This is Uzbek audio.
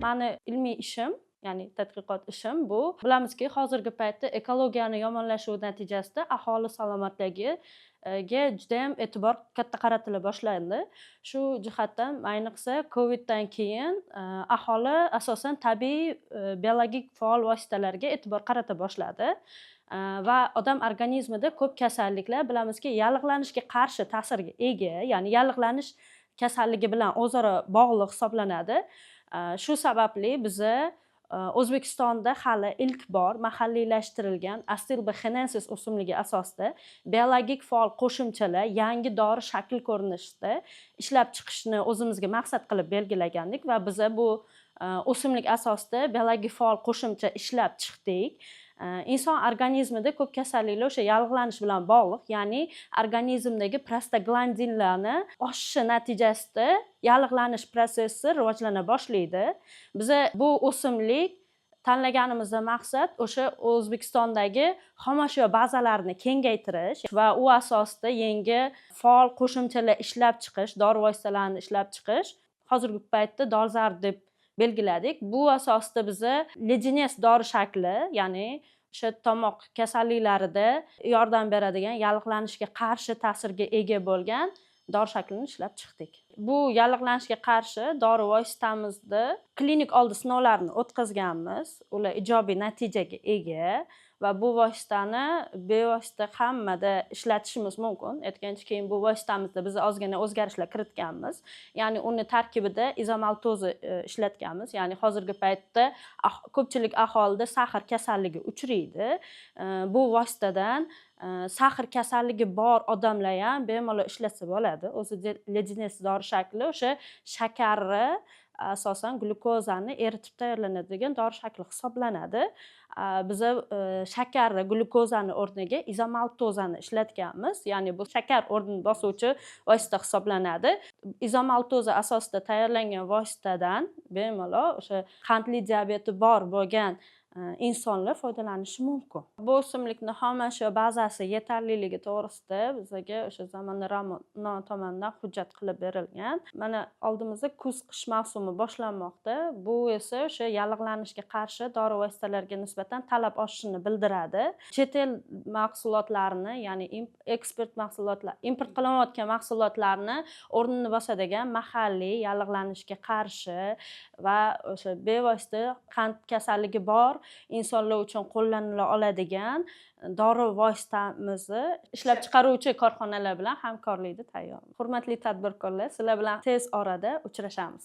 Mani ilmiy ishim, ya'ni tadqiqot ishim bu. Bilamizki, hozirgi paytda ekologiyani yomonlashuvi natijasida aholi salomatligiga judayam e'tibor katta qaratila boshlandi. Shu jihatdan ayniqsa Coviddan keyin aholi asosan tabiiy biologik faol vositalarga e'tibor qarata boshladi. Va odam organizmida ko'p kasalliklar bilamizki, yallig'lanishga qarshi ta'sirga ega, ya'ni yallig'lanish kasalligi bilan o'zaro bog'liq hisoblanadi. Shu sababli biza O'zbekistonda hali ilk bor mahalliylashtirilgan Astilbe chinensis o'simligi asosida biologik faol qo'shimchalar yangi dori shakl ko'rinishida ishlab chiqishni o'zimizga maqsad qilib belgilagandik va biza bu o'simlik asosida biologik faol qo'shimcha ishlab chiqdik. Inson organizmida ko'p kasalliklar o'sha yallig'lanish bilan bog'liq, ya'ni organizmdagi prostaglandinlarni oshishi natijasida yallig'lanish prosessi rivojlana boshlaydi. Biza bu o'simlik tanlaganimizda maqsad o'sha O'zbekistondagi xomashyo bazalarini kengaytirish va u asosida yangi faol qo'shimchalar ishlab chiqish, dori vositalarini ishlab chiqish. Hozirgi paytda dolzarb deb belgiladik. Bu asosida biza lejines dori shakli, ya'ni o'sha tomoq kasalliklarida yordam beradigan, yallig'lanishga qarshi ta'sirga ega bo'lgan dori shaklini ishlab chiqdik. Bu yallig'lanishga qarshi dori vositamizda klinik oldi sinovlarini o'tkazganmiz. Ular ijobiy natijaga ega va bu vositani bevosita hammada ishlatishimiz mumkin. Aytgancha keyin bu vositamizda biz ozgina o'zgarishlar kiritganmiz. Ya'ni uni tarkibida izomaltoza ishlatganmiz. Ya'ni hozirgi paytda ko'pchilik aholida sahr kasalligi uchraydi. Bu vositadan sahr kasalligi bor odamlar ham bemalol ishlatsa bo'ladi. O'zi lejines dori shakli o'sha shakarni asosan glyukozani eritib tayyorlanadigan dori shakli hisoblanadi. Biza shakarni glyukozani o'rniga izomaltozani ishlatganmiz. Ya'ni bu shakar o'rnini bosuvchi vosita hisoblanadi. Izomaltoza asosida tayyorlangan vositadan bemalol o'sha qandli diabeti bor bo'lgan insonlar foydalanishi mumkin. Bu o'simlikni xomashyo bazasi yetarliligi to'g'risida bizga o'sha Zamonaviy Ramon tomonidan hujjat qilib berilgan. Mana oldimizda kuz-qish mavsumi boshlanmoqda. Bu esa o'sha yallig'lanishga qarshi dori vositalariga nisbatan talab oshishini bildiradi. Chet el mahsulotlarini, ya'ni eksport mahsulotlar, import qilinayotgan mahsulotlarni o'rnini bosadigan mahalliy yallig'lanishga qarshi va o'sha bevosita qand kasalligi bor insonlar uchun qo'llanila oladigan dori vositamizni ishlab chiqaruvchi korxonalar bilan hamkorlikda tayyormiz. Hurmatli tadbirkorlar, sizlar bilan tez orada uchrashamiz.